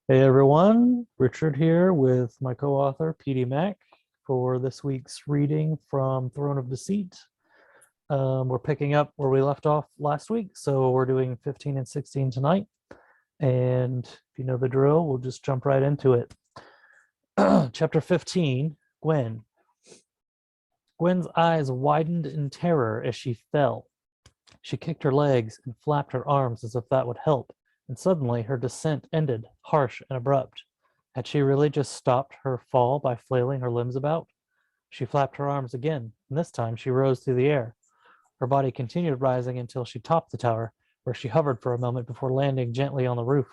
Hey everyone, Richard here with my co-author pdmac for this week's reading from Throne of Deceit. We're picking up where we left off last week, so we're doing 15 and 16 tonight. And if you know the drill, we'll just jump right into it. Chapter 15, Gwen. Gwen's eyes widened in terror as she fell. She kicked her legs and flapped her arms as if that would help, and suddenly her descent ended, harsh and abrupt. Had she really just stopped her fall by flailing her limbs about? She flapped her arms again, and this time she rose through the air. Her body continued rising until she topped the tower, where she hovered for a moment before landing gently on the roof.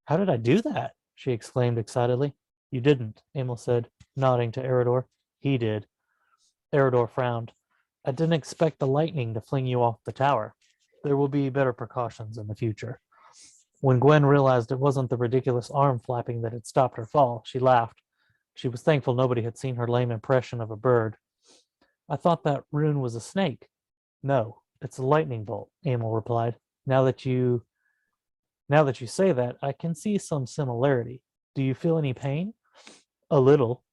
How did I do that? She exclaimed excitedly. You didn't, Emil said, nodding to Eridor. He did. Eridor frowned. I didn't expect the lightning to fling you off the tower. There will be better precautions in the future. When Gwen realized it wasn't the ridiculous arm flapping that had stopped her fall, she laughed. She was thankful nobody had seen her lame impression of a bird. I thought that rune was a snake. No, it's a lightning bolt, Emil replied. Now that you say that, I can see some similarity. Do you feel any pain? A little.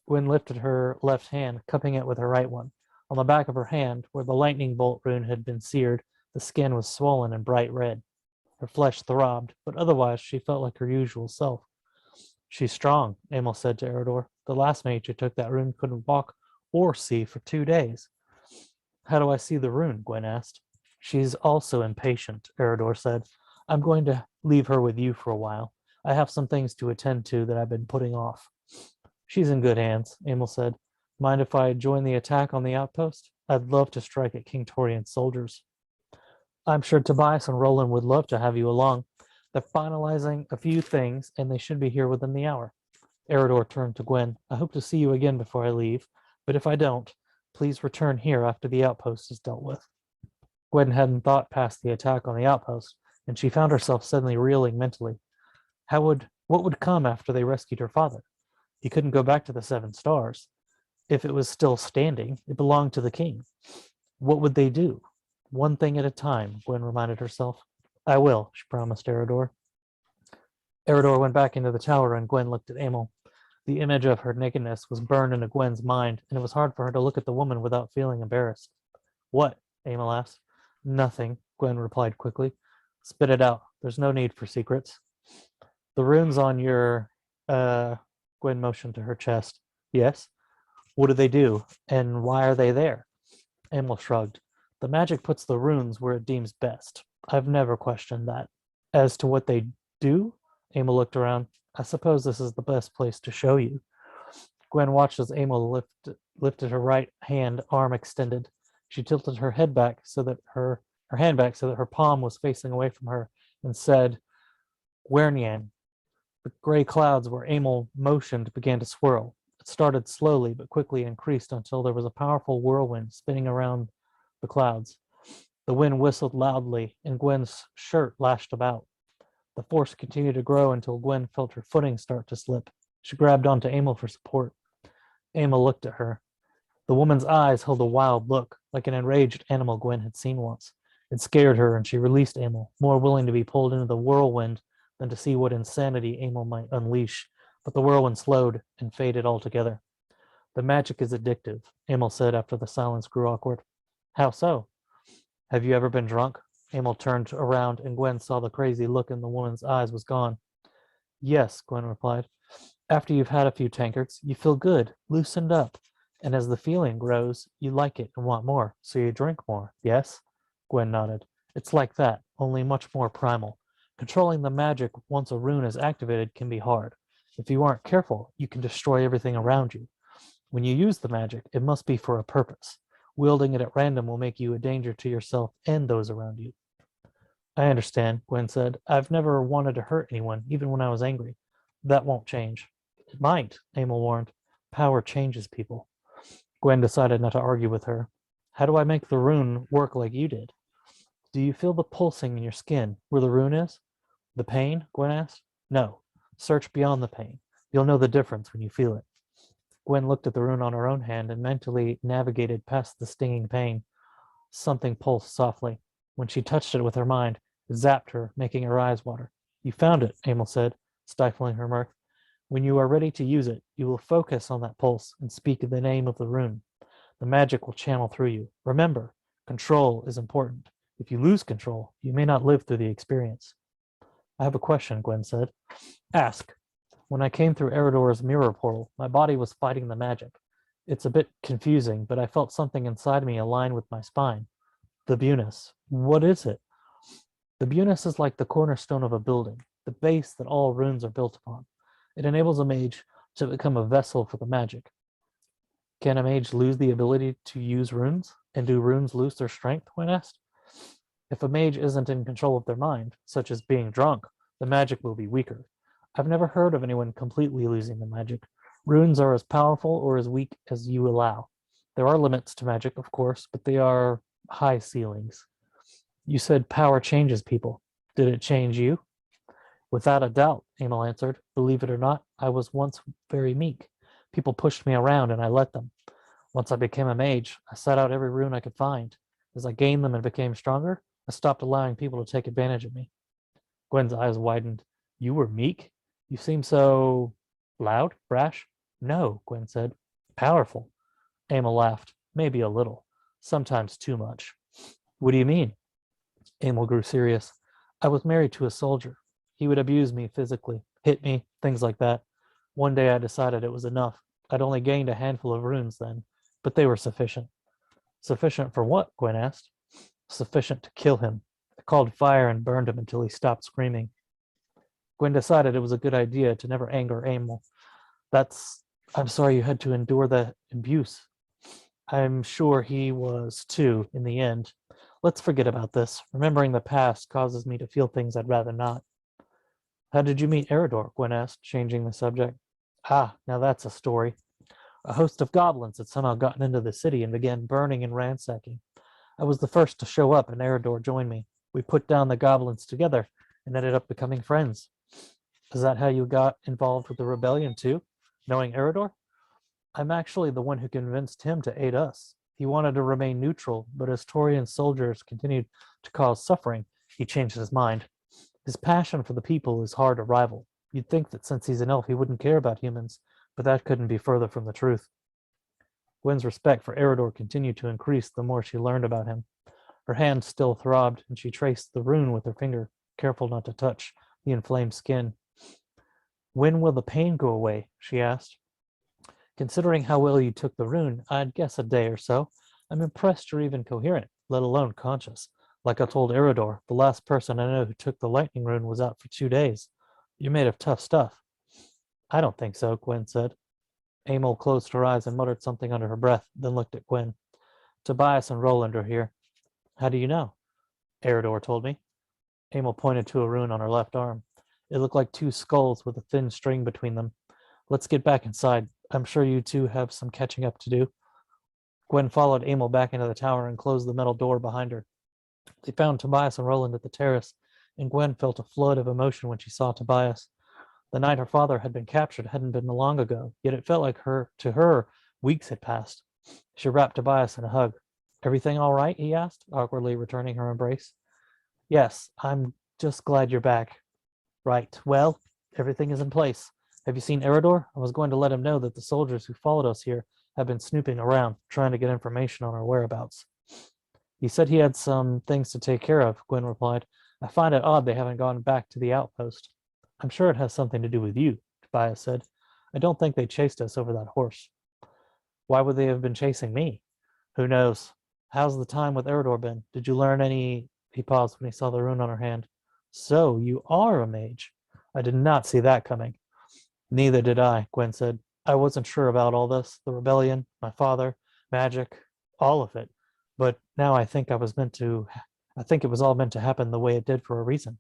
Gwen lifted her left hand, cupping it with her right one. On the back of her hand, where the lightning bolt rune had been seared, the skin was swollen and bright red. Her flesh throbbed, but otherwise she felt like her usual self. She's strong, Emil said to Eridor. The last mage who took that rune couldn't walk or see for 2 days. How do I see the rune? Gwen asked. She's also impatient, Eridor said. I'm going to leave her with you for a while. I have some things to attend to that I've been putting off. She's in good hands, Emil said. Mind if I join the attack on the outpost? I'd love to strike at King Torian's soldiers. I'm sure Tobias and Roland would love to have you along. They're finalizing a few things, and they should be here within the hour. Eridor turned to Gwen. I hope to see you again before I leave, but if I don't, please return here after the outpost is dealt with. Gwen hadn't thought past the attack on the outpost, and she found herself suddenly reeling mentally. What would come after they rescued her father? He couldn't go back to the Seven Stars. If it was still standing, it belonged to the king. What would they do? One thing at a time, Gwen reminded herself. I will, she promised Eridor. Eridor went back into the tower and Gwen looked at Emil. The image of her nakedness was burned into Gwen's mind, and it was hard for her to look at the woman without feeling embarrassed. What? Emil asked. Nothing, Gwen replied quickly. Spit it out. There's no need for secrets. The runes on your Gwen motioned to her chest. Yes? What do they do? And why are they there? Emil shrugged. The magic puts the runes where it deems best. I've never questioned that. As to what they do, Emil looked around. I suppose this is the best place to show you. Gwen watched as Emil lifted her right hand, arm extended. She tilted her head back so that her hand back so that her palm was facing away from her, and said, Wernian. The gray clouds where Emil motioned began to swirl. It started slowly but quickly increased until there was a powerful whirlwind spinning around the clouds. The wind whistled loudly, and Gwen's shirt lashed about. The force continued to grow until Gwen felt her footing start to slip. She grabbed onto Emil for support. Emil looked at her. The woman's eyes held a wild look, like an enraged animal Gwen had seen once. It scared her, and she released Emil, more willing to be pulled into the whirlwind than to see what insanity Emil might unleash. But the whirlwind slowed and faded altogether. The magic is addictive, Emil said after the silence grew awkward. How so? Have you ever been drunk? Emil turned around, and Gwen saw the crazy look in the woman's eyes was gone. Yes, Gwen replied. After you've had a few tankards, you feel good, loosened up. And as the feeling grows, you like it and want more, so you drink more, yes? Gwen nodded. It's like that, only much more primal. Controlling the magic once a rune is activated can be hard. If you aren't careful, you can destroy everything around you. When you use the magic, it must be for a purpose. Wielding it at random will make you a danger to yourself and those around you. I understand, Gwen said. I've never wanted to hurt anyone, even when I was angry. That won't change. It might, Emil warned. Power changes people. Gwen decided not to argue with her. How do I make the rune work like you did? Do you feel the pulsing in your skin where the rune is? The pain? Gwen asked. No. Search beyond the pain. You'll know the difference when you feel it. Gwen looked at the rune on her own hand and mentally navigated past the stinging pain. Something pulsed softly. When she touched it with her mind, it zapped her, making her eyes water. You found it, Emil said. stifling her mirth. When you are ready to use it, you will focus on that pulse and speak the name of the rune. The magic will channel through you. Remember, control is important. If you lose control, you may not live through the experience. I have a question, Gwen said. Ask. When I came through Eridor's mirror portal, my body was fighting the magic. It's a bit confusing, but I felt something inside me align with my spine. The Bunus. What is it? The Bunus is like the cornerstone of a building, the base that all runes are built upon. It enables a mage to become a vessel for the magic. Can a mage lose the ability to use runes? And do runes lose their strength, when asked? If a mage isn't in control of their mind, such as being drunk, the magic will be weaker. I've never heard of anyone completely losing the magic. Runes are as powerful or as weak as you allow. There are limits to magic, of course, but they are high ceilings. You said power changes people. Did it change you? Without a doubt, Emil answered. Believe it or not, I was once very meek. People pushed me around and I let them. Once I became a mage, I sought out every rune I could find. As I gained them and became stronger, I stopped allowing people to take advantage of me. Gwen's eyes widened. You were meek? You seem so loud, brash? No, Gwen said. Powerful. Emil laughed. Maybe a little. Sometimes too much. What do you mean? Emil grew serious. I was married to a soldier. He would abuse me physically, hit me, things like that. One day I decided it was enough. I'd only gained a handful of runes then, but they were sufficient. Sufficient for what? Gwen asked. Sufficient to kill him. I called fire and burned him until he stopped screaming. Gwen decided it was a good idea to never anger Emil. I'm sorry you had to endure that abuse. I'm sure he was too, in the end. Let's forget about this. Remembering the past causes me to feel things I'd rather not. How did you meet Eridor? Gwen asked, changing the subject. Ah, now that's a story. A host of goblins had somehow gotten into the city and began burning and ransacking. I was the first to show up and Eridor joined me. We put down the goblins together and ended up becoming friends. Is that how you got involved with the rebellion too? Knowing Eridor? I'm actually the one who convinced him to aid us. He wanted to remain neutral, but as Torian soldiers continued to cause suffering, he changed his mind. His passion for the people is hard to rival. You'd think that since he's an elf, he wouldn't care about humans, but that couldn't be further from the truth. Gwen's respect for Eridor continued to increase the more she learned about him. Her hand still throbbed, and she traced the rune with her finger, careful not to touch the inflamed skin. When will the pain go away? She asked. Considering how well you took the rune, I'd guess a day or so. I'm impressed you're even coherent, let alone conscious. Like I told Eridor, the last person I know who took the lightning rune was out for 2 days. You're made of tough stuff. I don't think so, Gwen said. Emil closed her eyes and muttered something under her breath, then looked at Gwen. Tobias and Roland are here. How do you know? Eridor told me. Emil pointed to a rune on her left arm. It looked like 2 skulls with a thin string between them. Let's get back inside. I'm sure you two have some catching up to do. Gwen followed Emil back into the tower and closed the metal door behind her. They found Tobias and Roland at the terrace, and Gwen felt a flood of emotion when she saw Tobias. The night her father had been captured hadn't been long ago, yet it felt like to her, weeks had passed. She wrapped Tobias in a hug. Everything all right? He asked, awkwardly returning her embrace. Yes, I'm just glad you're back. Right. Well, everything is in place. Have you seen Eridor? I was going to let him know that the soldiers who followed us here have been snooping around, trying to get information on our whereabouts. He said he had some things to take care of, Gwen replied. I find it odd they haven't gone back to the outpost. I'm sure it has something to do with you, Tobias said. I don't think they chased us over that horse. Why would they have been chasing me? Who knows? How's the time with Eridor been? Did you learn any? He paused when he saw the rune on her hand. So you are a mage. I did not see that coming. Neither did I, Gwen said. I wasn't sure about all this, the rebellion, my father, magic, all of it. But now I think it was all meant to happen the way it did for a reason.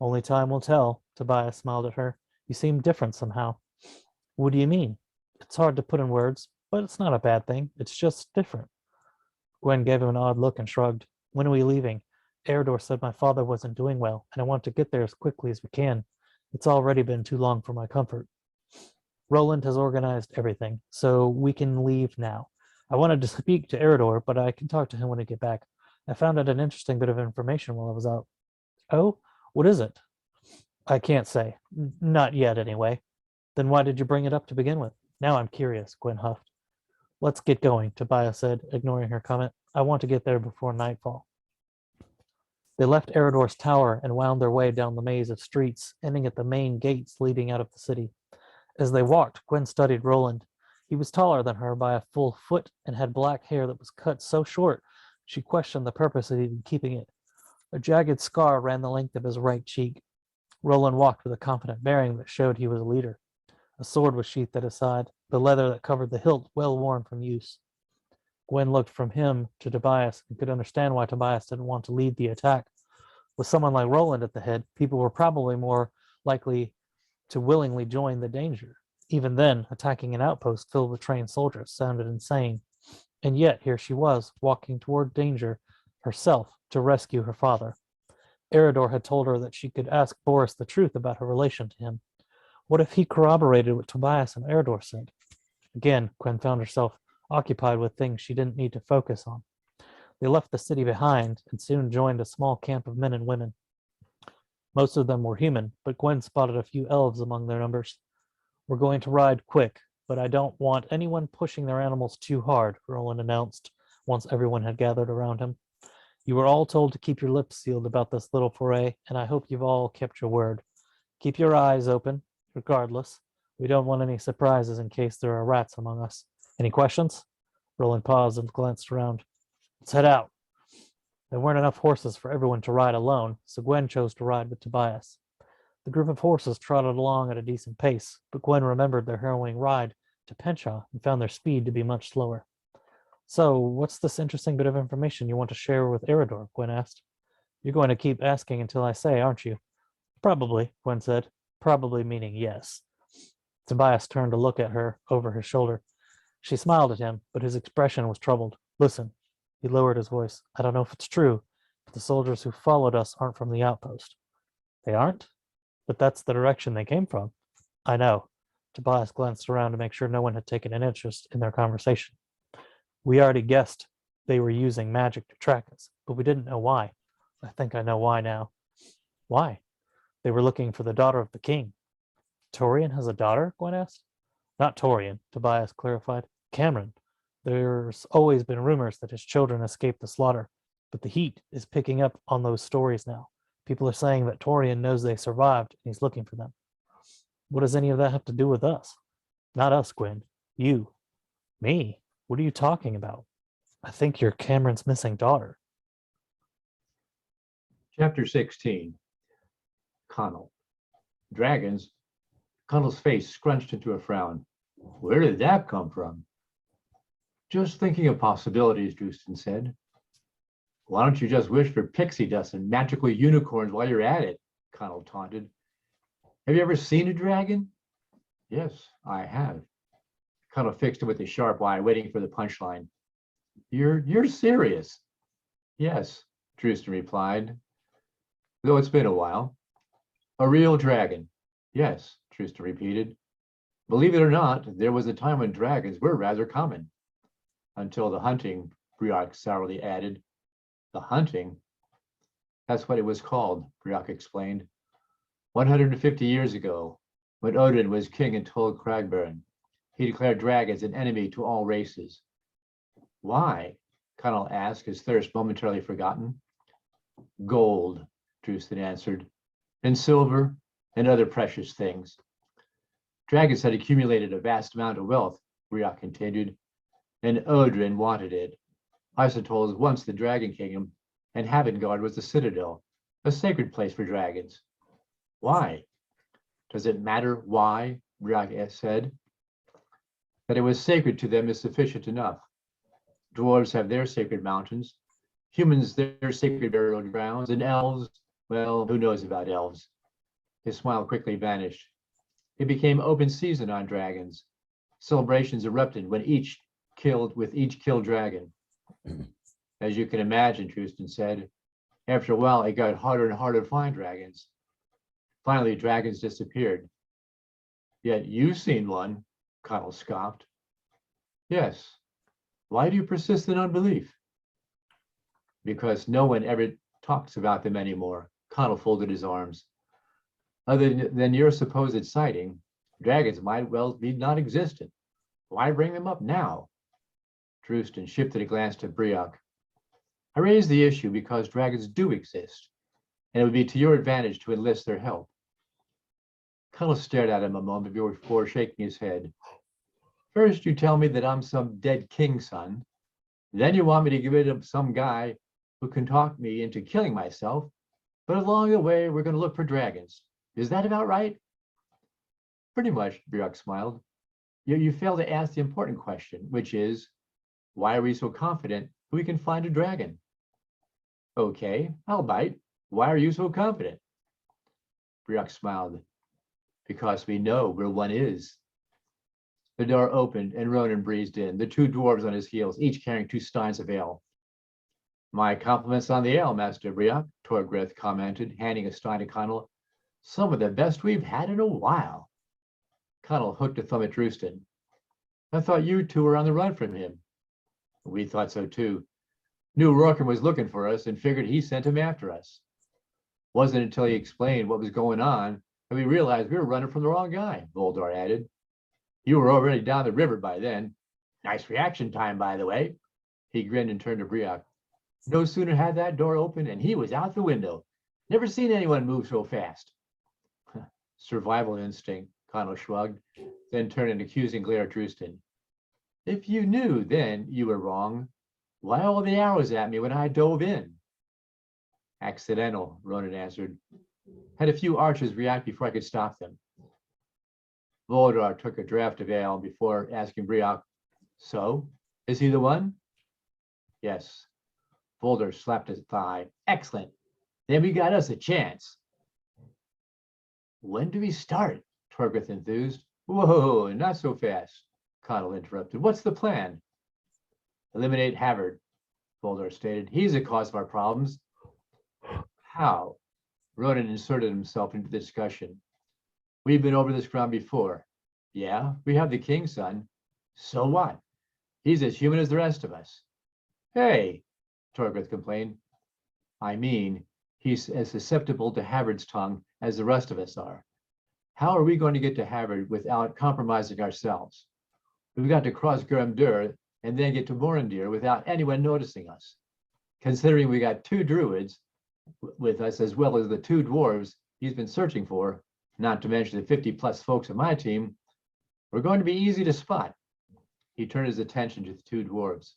Only time will tell, Tobias smiled at her. You seem different somehow. What do you mean? It's hard to put in words, but it's not a bad thing. It's just different. Gwen gave him an odd look and shrugged. When are we leaving? Eridor said my father wasn't doing well, and I want to get there as quickly as we can. It's already been too long for my comfort. Roland has organized everything, so we can leave now. I wanted to speak to Eridor, but I can talk to him when I get back. I found out an interesting bit of information while I was out. Oh, what is it? I can't say. Not yet, anyway. Then why did you bring it up to begin with? Now I'm curious, Gwen huffed. Let's get going, Tobias said, ignoring her comment. I want to get there before nightfall. They left Eridor's tower and wound their way down the maze of streets, ending at the main gates leading out of the city. As they walked, Gwen studied Roland. He was taller than her by a full foot and had black hair that was cut so short she questioned the purpose of even keeping it. A jagged scar ran the length of his right cheek. Roland walked with a confident bearing that showed he was a leader. A sword was sheathed at his side, the leather that covered the hilt well worn from use. Gwen looked from him to Tobias and could understand why Tobias didn't want to lead the attack. With someone like Roland at the head, people were probably more likely to willingly join the danger. Even then, attacking an outpost filled with trained soldiers sounded insane. And yet, here she was, walking toward danger herself to rescue her father. Eridor had told her that she could ask Boris the truth about her relation to him. What if he corroborated what Tobias and Eridor said? Again, Gwen found herself occupied with things she didn't need to focus on. They left the city behind and soon joined a small camp of men and women. Most of them were human, but Gwen spotted a few elves among their numbers. We're going to ride quick, but I don't want anyone pushing their animals too hard, Roland announced once everyone had gathered around him. You were all told to keep your lips sealed about this little foray, and I hope you've all kept your word. Keep your eyes open, regardless. We don't want any surprises in case there are rats among us. Any questions? Roland paused and glanced around. Let's head out. There weren't enough horses for everyone to ride alone, so Gwen chose to ride with Tobias. The group of horses trotted along at a decent pace, but Gwen remembered their harrowing ride to Penshaw and found their speed to be much slower. So, what's this interesting bit of information you want to share with Eridor? Gwen asked. You're going to keep asking until I say, aren't you? Probably, Gwen said. Probably meaning yes. Tobias turned to look at her over his shoulder. She smiled at him, but his expression was troubled. Listen, he lowered his voice. I don't know if it's true, but the soldiers who followed us aren't from the outpost. They aren't? But that's the direction they came from. I know. Tobias glanced around to make sure no one had taken an interest in their conversation. We already guessed they were using magic to track us, but we didn't know why. I think I know why now. Why? They were looking for the daughter of the king. Torian has a daughter? Gwen asked. Not Torian, Tobias clarified. Cameron. There's always been rumors that his children escaped the slaughter, but the heat is picking up on those stories now. People are saying that Torian knows they survived and he's looking for them. What does any of that have to do with us? Not us, Gwen. You. Me? What are you talking about? I think you're Cameron's missing daughter. Chapter 16. Connell. Dragons. Connell's face scrunched into a frown. Where did that come from? Just thinking of possibilities, Drewston said. Why don't you just wish for pixie dust and magical unicorns while you're at it? Connell taunted. Have you ever seen a dragon? Yes, I have. Connell fixed him with a sharp eye, waiting for the punchline. You're serious? Yes, Drewston replied, though it's been a while. A real dragon. Yes, Drewston repeated. Believe it or not, there was a time when dragons were rather common. Until the hunting, Brioc sourly added. The hunting? That's what it was called, Brioc explained. 150 years ago, when Odin was king in Tol Cragburn, he declared dragons an enemy to all races. Why? Connell asked, his thirst momentarily forgotten. Gold, Drewston answered, and silver and other precious things. Dragons had accumulated a vast amount of wealth, Brioc continued, and Odin wanted it. Isotol was once the Dragon Kingdom, and Havengard was the Citadel, a sacred place for dragons. Why? Does it matter why? Brioc said. That it was sacred to them is sufficient enough. Dwarves have their sacred mountains, humans their sacred burial grounds, and elves, well, who knows about elves? His smile quickly vanished. It became open season on dragons. Celebrations erupted when each killed dragon. As you can imagine, Drewston said, after a while it got harder and harder to find dragons. Finally, dragons disappeared. Yet you've seen one, Connell scoffed. Yes. Why do you persist in unbelief? Because no one ever talks about them anymore. Connell folded his arms. Other than your supposed sighting, dragons might well be non-existent. Why bring them up now? Drewston shifted a glance to Brioc. I raise the issue because dragons do exist, and it would be to your advantage to enlist their help. Cuddle stared at him a moment before shaking his head. First, you tell me that I'm some dead king's son. Then you want me to give it to some guy who can talk me into killing myself. But along the way, we're going to look for dragons. Is that about right? Pretty much, Brioc smiled. You fail to ask the important question, which is, why are we so confident we can find a dragon? Okay, I'll bite. Why are you so confident? Brioc smiled. Because we know where one is. The door opened and Ronan breezed in, the two dwarves on his heels, each carrying 2 steins of ale. My compliments on the ale, Master Brioc, Torgrith commented, handing a stein to Connell. Some of the best we've had in a while. Connell hooked a thumb at Drewston. I thought you two were on the run from him. We thought so too. Knew Rorken was looking for us and figured he sent him after us. Wasn't until he explained what was going on that we realized we were running from the wrong guy, Voldor added. You were already down the river by then. Nice reaction time, by the way. He grinned and turned to Brioc. No sooner had that door open and he was out the window. Never seen anyone move so fast. Survival instinct, Connell shrugged, then turned an accusing glare at Drewston. If you knew then you were wrong, why all the arrows at me when I dove in? Accidental, Ronan answered. Had a few archers react before I could stop them. Voldor took a draught of ale before asking Brioc, so, is he the one? Yes. Voldor slapped his thigh. Excellent. Then we got us a chance. When do we start? Torgrith enthused. Whoa, not so fast, Connell interrupted. What's the plan? Eliminate Havard, Voldor stated. He's the cause of our problems. How? Ronan inserted himself into the discussion. We've been over this ground before. Yeah, we have the king's son. So what? He's as human as the rest of us. Hey, Torgrith complained. I mean, he's as susceptible to Havard's tongue as the rest of us are. How are we going to get to Havard without compromising ourselves? We've got to cross Gurumdur and then get to Morandir without anyone noticing us. Considering we got 2 druids with us as well as the 2 dwarves he's been searching for, not to mention the 50+ folks on my team, we're going to be easy to spot. He turned his attention to the 2 dwarves.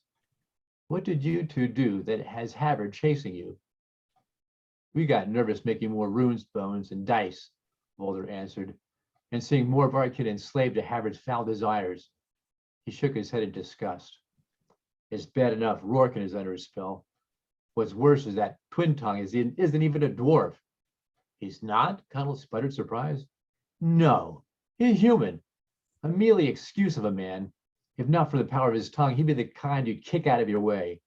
What did you 2 do that has Havard chasing you? We got nervous making more runes, bones, and dice, Voldor answered, and seeing more of our kid enslaved to Havard's foul desires. He shook his head in disgust. It's bad enough Rorken is under his spell. What's worse is that Twin Tongue isn't even a dwarf. He's not? Connell sputtered, surprised. No, he's human. A mealy excuse of a man. If not for the power of his tongue, he'd be the kind you'd kick out of your way.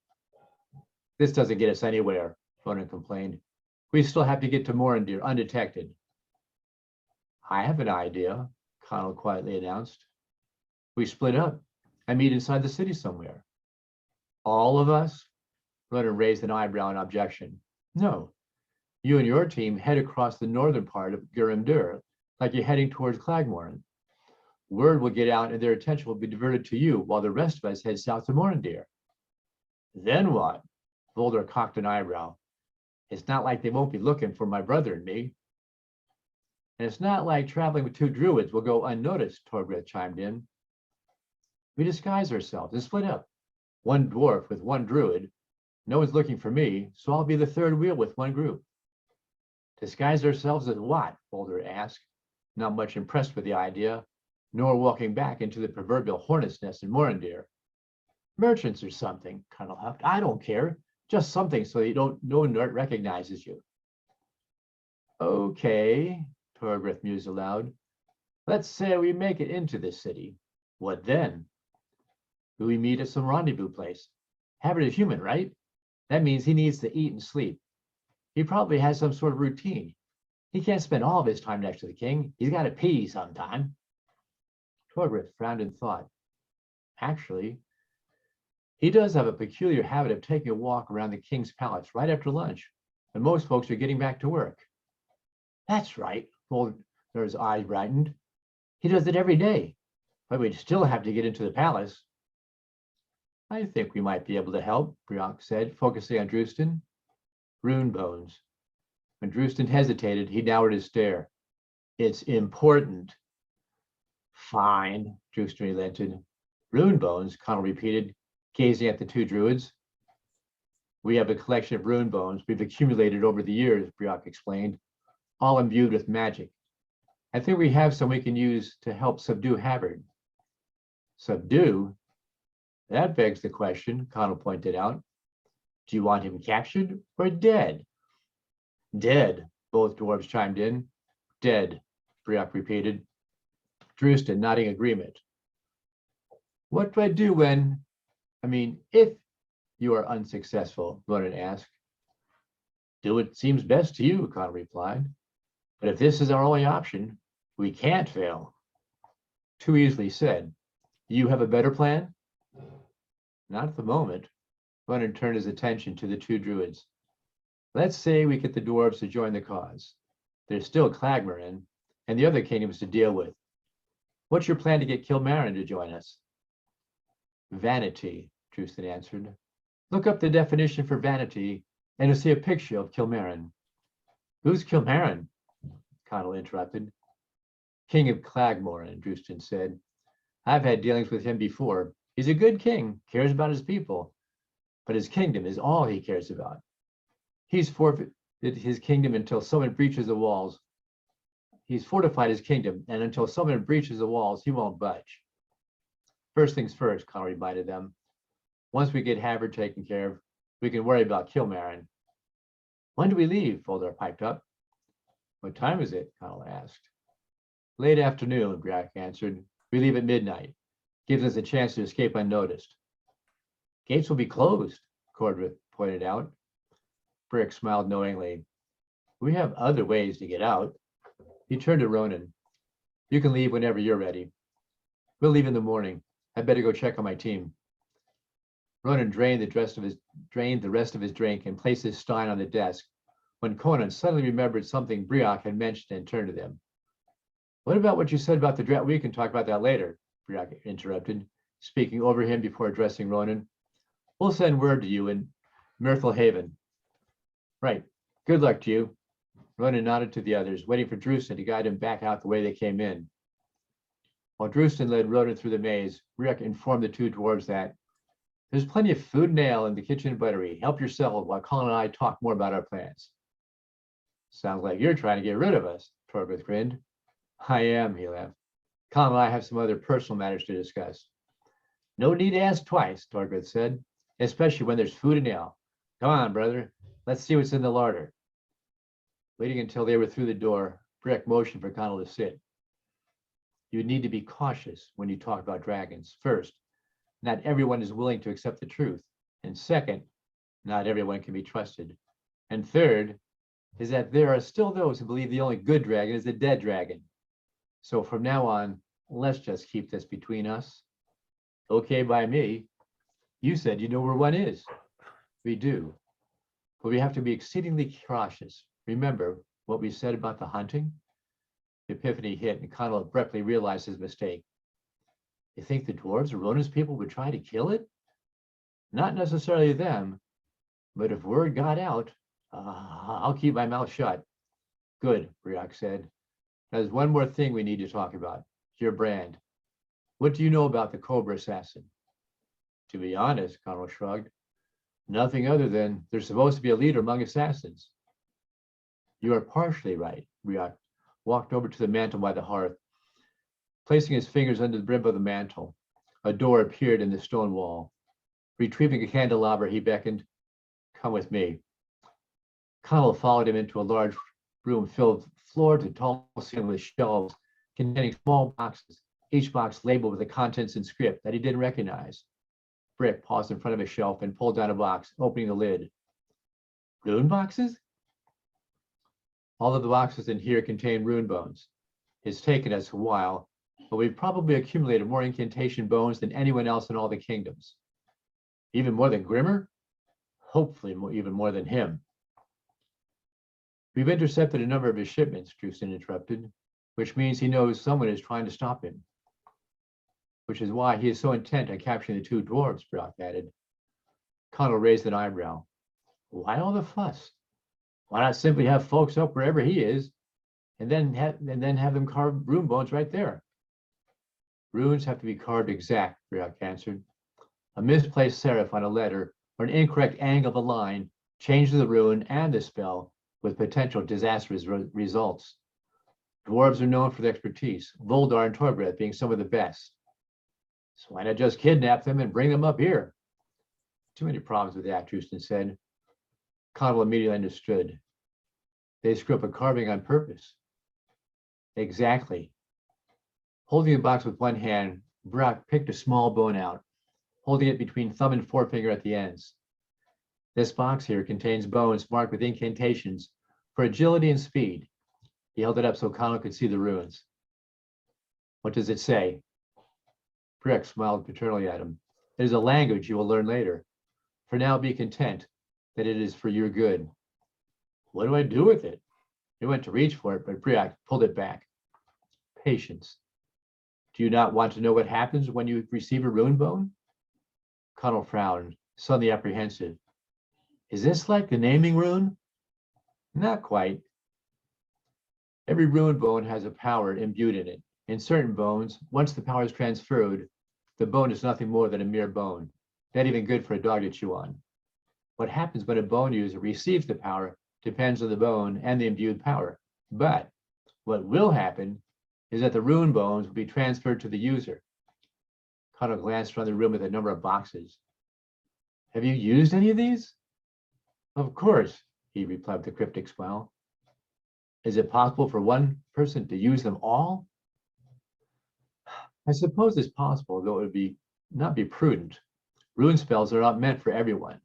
This doesn't get us anywhere, Ronan complained. We still have to get to Morandir undetected. I have an idea, Connell quietly announced. We split up and meet inside the city somewhere. All of us? Ronan raised an eyebrow in objection. No. You and your team head across the northern part of Gurumdur, like you're heading towards Clagmorn. Word will get out and their attention will be diverted to you while the rest of us head south to Morandir. Then what? Voldor cocked an eyebrow. It's not like they won't be looking for my brother and me. And it's not like traveling with 2 druids will go unnoticed, Torgrith chimed in. We disguise ourselves and split up. 1 dwarf with 1 druid. No one's looking for me, so I'll be the 3rd wheel with 1 group. Disguise ourselves as what? Voldor asked, not much impressed with the idea, nor walking back into the proverbial hornet's nest in Morandir. Merchants or something, Connell huffed. I don't care. Just something so no one recognizes you. Okay, Torgrith mused aloud. Let's say we make it into this city. What then? Do we meet at some rendezvous place? Havard is human, right? That means he needs to eat and sleep. He probably has some sort of routine. He can't spend all of his time next to the king. He's got to pee sometime. Torgrith frowned in thought. Actually, he does have a peculiar habit of taking a walk around the king's palace right after lunch, when most folks are getting back to work. That's right, Folder's eyes brightened. He does it every day, but we'd still have to get into the palace. I think we might be able to help, Briok said, focusing on Drewston. Rune bones. When Drewston hesitated, he narrowed his stare. It's important. Fine, Drewston relented. Rune bones, Connell repeated, gazing at the two druids. We have a collection of rune bones we've accumulated over the years, Briok explained, all imbued with magic. I think we have some we can use to help subdue Havard. Subdue? That begs the question, Connell pointed out. Do you want him captured or dead? Dead, both dwarves chimed in. Dead, Briok repeated. Drewston nodding agreement. What do I do if you are unsuccessful? Ronan asked. Do what seems best to you, Connell replied. But if this is our only option, we can't fail. Too easily said. You have a better plan? Not at the moment. Ronan turned his attention to the two druids. Let's say we get the dwarves to join the cause. There's still Clagmarin and the other kingdoms to deal with. What's your plan to get Kilmarin to join us? Vanity, Drewston answered. Look up the definition for vanity and you'll see a picture of Kilmarin. Who's Kilmarin? Connell interrupted. King of Clagmorin, Drewston said. I've had dealings with him before. He's a good king, cares about his people, but his kingdom is all he cares about. He's forfeited his kingdom until someone breaches the walls. He's fortified his kingdom, and until someone breaches the walls, he won't budge. First things first, Connell reminded them. Once we get Havard taken care of, we can worry about Kilmarin. When do we leave? Folder piped up. What time is it? Connell asked. Late afternoon, Briok answered. We leave at midnight. Gives us a chance to escape unnoticed. Gates will be closed, Cordwith pointed out. Brick smiled knowingly. We have other ways to get out. He turned to Ronan. You can leave whenever you're ready. We'll leave in the morning. I better go check on my team. Ronan drained the rest of his drink and placed his stein on the desk when Conan suddenly remembered something Briok had mentioned and turned to them. What about what you said about the draft? We can talk about that later, Briok interrupted, speaking over him before addressing Ronan. We'll send word to you in Myrtle Haven. Right. Good luck to you. Ronan nodded to the others, waiting for Drewston to guide him back out the way they came in. While Drewston led Ronan through the maze, Briok informed the two dwarves that there's plenty of food and ale in the kitchen and buttery. Help yourself while Colin and I talk more about our plans. Sounds like you're trying to get rid of us, Torgwith grinned. I am, he laughed. Colin and I have some other personal matters to discuss. No need to ask twice, Torgwith said, especially when there's food and ale. Come on, brother. Let's see what's in the larder. Waiting until they were through the door, Brick motioned for Connell to sit. You need to be cautious when you talk about dragons. First, not everyone is willing to accept the truth. And second, not everyone can be trusted. And third, is that there are still those who believe the only good dragon is the dead dragon. So from now on, let's just keep this between us. Okay by me. You said you know where one is. We do. But we have to be exceedingly cautious. Remember what we said about the hunting? The epiphany hit and Connell abruptly realized his mistake. You think the dwarves or Ronan's people would try to kill it? Not necessarily them, but if word got out, I'll keep my mouth shut. Good, Briok said. There's one more thing we need to talk about, your brand. What do you know about the Cobra Assassin? To be honest, Connell shrugged, nothing other than there's supposed to be a leader among assassins. You are partially right, Briok walked over to the mantle by the hearth. Placing his fingers under the brim of the mantle, a door appeared in the stone wall. Retrieving a candelabra, he beckoned, come with me. Connell followed him into a large room filled floor to tall ceiling with shelves containing small boxes, each box labeled with the contents in script that he didn't recognize. Brick paused in front of a shelf and pulled down a box, opening the lid. Rune boxes? All of the boxes in here contain rune bones. It's taken us a while, but we've probably accumulated more incantation bones than anyone else in all the kingdoms. Even more than Grimmer? Hopefully even more than him. We've intercepted a number of his shipments, Drewston interrupted, which means he knows someone is trying to stop him. Which is why he is so intent on capturing the two dwarves, Brock added. Connell raised an eyebrow. Why all the fuss? Why not simply have folks up wherever he is and then have them carve rune bones right there? Runes have to be carved exact, Brock answered. A misplaced serif on a letter or an incorrect angle of a line changes the rune and the spell with potential disastrous results. Dwarves are known for their expertise, Voldar and Torbreath being some of the best. So why not just kidnap them and bring them up here? Too many problems with that, Drewston said. Connell immediately understood. They screw up a carving on purpose. Exactly. Holding the box with one hand, Brock picked a small bone out, holding it between thumb and forefinger at the ends. This box here contains bones marked with incantations for agility and speed. He held it up so Connell could see the runes. What does it say? Breck smiled paternally at him. It is a language you will learn later. For now, be content that it is for your good. What do I do with it? He went to reach for it, but Breck pulled it back. Patience. Do you not want to know what happens when you receive a rune bone? Connell frowned, suddenly apprehensive. Is this like the naming rune? Not quite. Every rune bone has a power imbued in it. In certain bones, once the power is transferred, the bone is nothing more than a mere bone, not even good for a dog to chew on. What happens when a bone user receives the power depends on the bone and the imbued power. But what will happen is that the rune bones will be transferred to the user. Connell glanced around the room at a number of boxes. Have you used any of these? Of course, he replied with a cryptic smile. Is it possible for one person to use them all? I suppose it's possible, though it would not be prudent. Rune spells are not meant for everyone.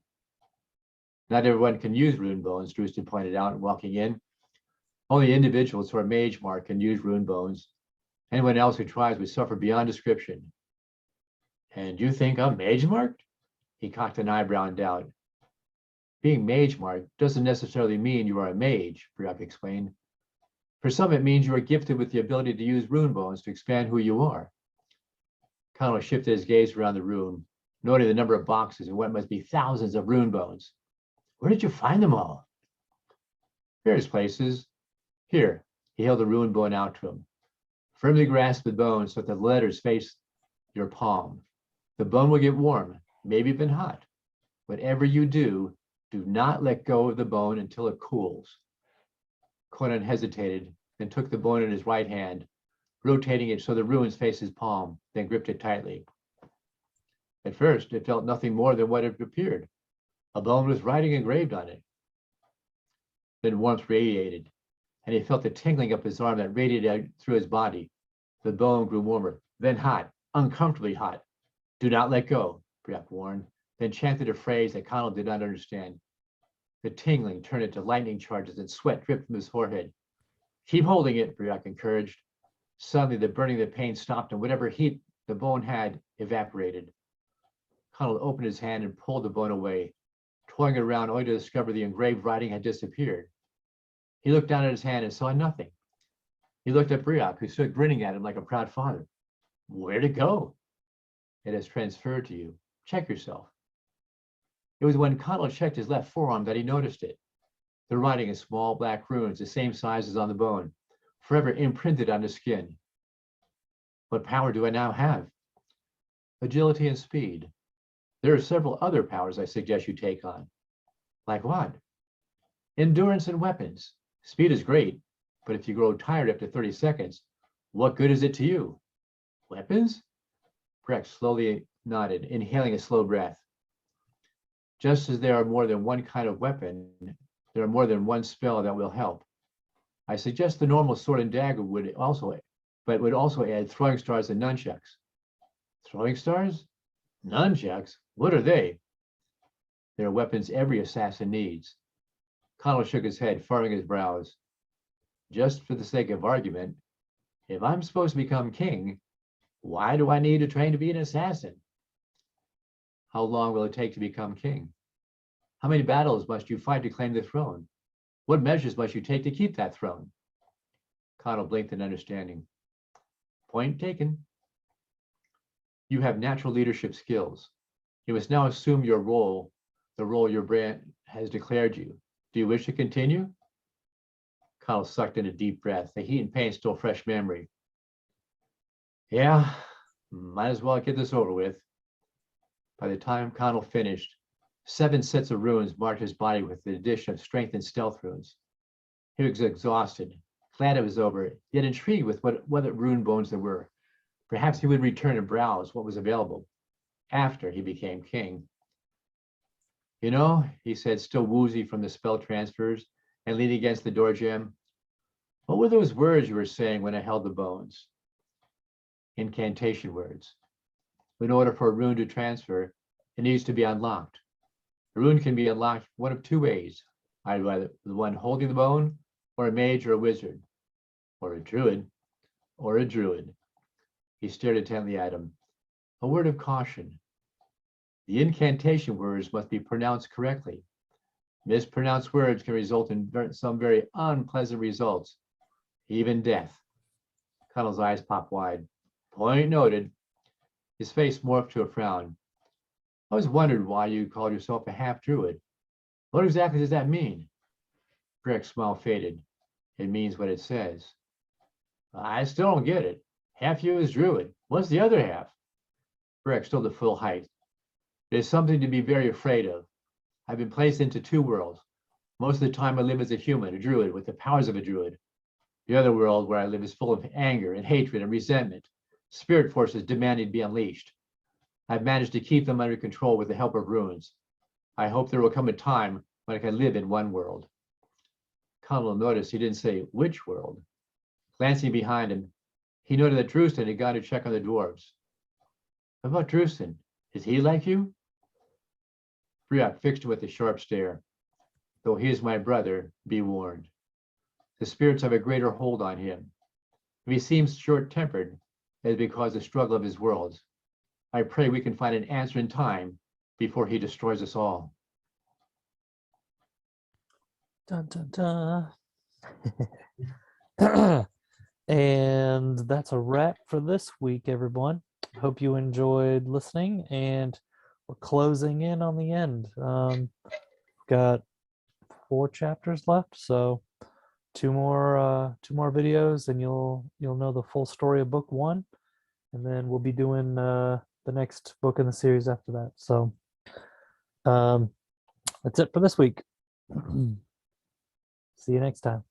Not everyone can use rune bones, Drewston pointed out, walking in. Only individuals who are mage marked can use rune bones. Anyone else who tries would suffer beyond description. And you think I'm mage marked? He cocked an eyebrow in doubt. Being mage marked doesn't necessarily mean you are a mage, Breck explained. For some, it means you are gifted with the ability to use rune bones to expand who you are. Connell shifted his gaze around the room, noting the number of boxes and what must be thousands of rune bones. Where did you find them all? Various places. Here, he held a rune bone out to him. Firmly grasp the bone so that the letters face your palm. The bone will get warm, maybe even hot. Whatever you do, do not let go of the bone until it cools. Conan hesitated, then took the bone in his right hand, rotating it so the runes faced his palm, then gripped it tightly. At first, it felt nothing more than what it appeared. A bone with writing engraved on it. Then warmth radiated, and he felt the tingling up his arm that radiated out through his body. The bone grew warmer, then hot, uncomfortably hot. Do not let go, Breck warned, then chanted a phrase that Connell did not understand. The tingling turned into lightning charges and sweat dripped from his forehead. Keep holding it, Breck encouraged. Suddenly, the burning of the pain stopped, and whatever heat the bone had evaporated. Connell opened his hand and pulled the bone away, toying it around only to discover the engraved writing had disappeared. He looked down at his hand and saw nothing. He looked at Breck, who stood grinning at him like a proud father. Where'd it go? It has transferred to you. Check yourself. It was when Connell checked his left forearm that he noticed it. The writing in small black runes, the same size as on the bone, forever imprinted on the skin. What power do I now have? Agility and speed. There are several other powers I suggest you take on. Like what? Endurance and weapons. Speed is great, but if you grow tired after 30 seconds, what good is it to you? Weapons? Breck slowly nodded, inhaling a slow breath. Just as there are more than one kind of weapon, there are more than one spell that will help. I suggest the normal sword and dagger would also add throwing stars and nunchucks. Throwing stars? Nunchucks? What are they? They are weapons every assassin needs. Connell shook his head, furrowing his brows. Just for the sake of argument, if I'm supposed to become king, why do I need to train to be an assassin? How long will it take to become king? How many battles must you fight to claim the throne? What measures must you take to keep that throne? Connell blinked in understanding. Point taken. You have natural leadership skills. You must now assume your role, the role your brand has declared you. Do you wish to continue? Connell sucked in a deep breath, the heat and pain still fresh memory. Yeah, might as well get this over with. By the time Connell finished, 7 sets of runes marked his body with the addition of strength and stealth runes. He was exhausted, glad it was over, yet intrigued with what rune bones there were. Perhaps he would return and browse what was available after he became king. You know, he said, still woozy from the spell transfers and leaning against the door jamb, what were those words you were saying when I held the bones? Incantation words. In order for a rune to transfer, it needs to be unlocked. A rune can be unlocked one of 2 ways, either the one holding the bone, or a mage or a wizard, or a druid, or a druid. He stared intently at him. A word of caution. The incantation words must be pronounced correctly. Mispronounced words can result in some very unpleasant results, even death. Connell's eyes popped wide. Point noted. His face morphed to a frown. I always wondered why you called yourself a half-druid. What exactly does that mean? Breck's smile faded. It means what it says. I still don't get it. Half you is druid. What's the other half? Breck stood at full height. It is something to be very afraid of. I've been placed into 2 worlds. Most of the time I live as a human, a druid, with the powers of a druid. The other world where I live is full of anger and hatred and resentment. Spirit forces demanding to be unleashed. I've managed to keep them under control with the help of runes. I hope there will come a time when I can live in one world. Connell noticed he didn't say which world. Glancing behind him, he noted that Drewston had gone to check on the dwarves. What about Drewston? Is he like you? Briok fixed him with a sharp stare. Though he is my brother, be warned. The spirits have a greater hold on him. If he seems short-tempered, it is because of the struggle of his worlds. I pray we can find an answer in time before he destroys us all. Dun, dun, dun. And that's a wrap for this week, everyone. Hope you enjoyed listening, and we're closing in on the end. Got 4 chapters left, so 2 more videos, and you'll know the full story of book 1, and then we'll be doing the next book in the series after that. So that's it for this week. See you next time.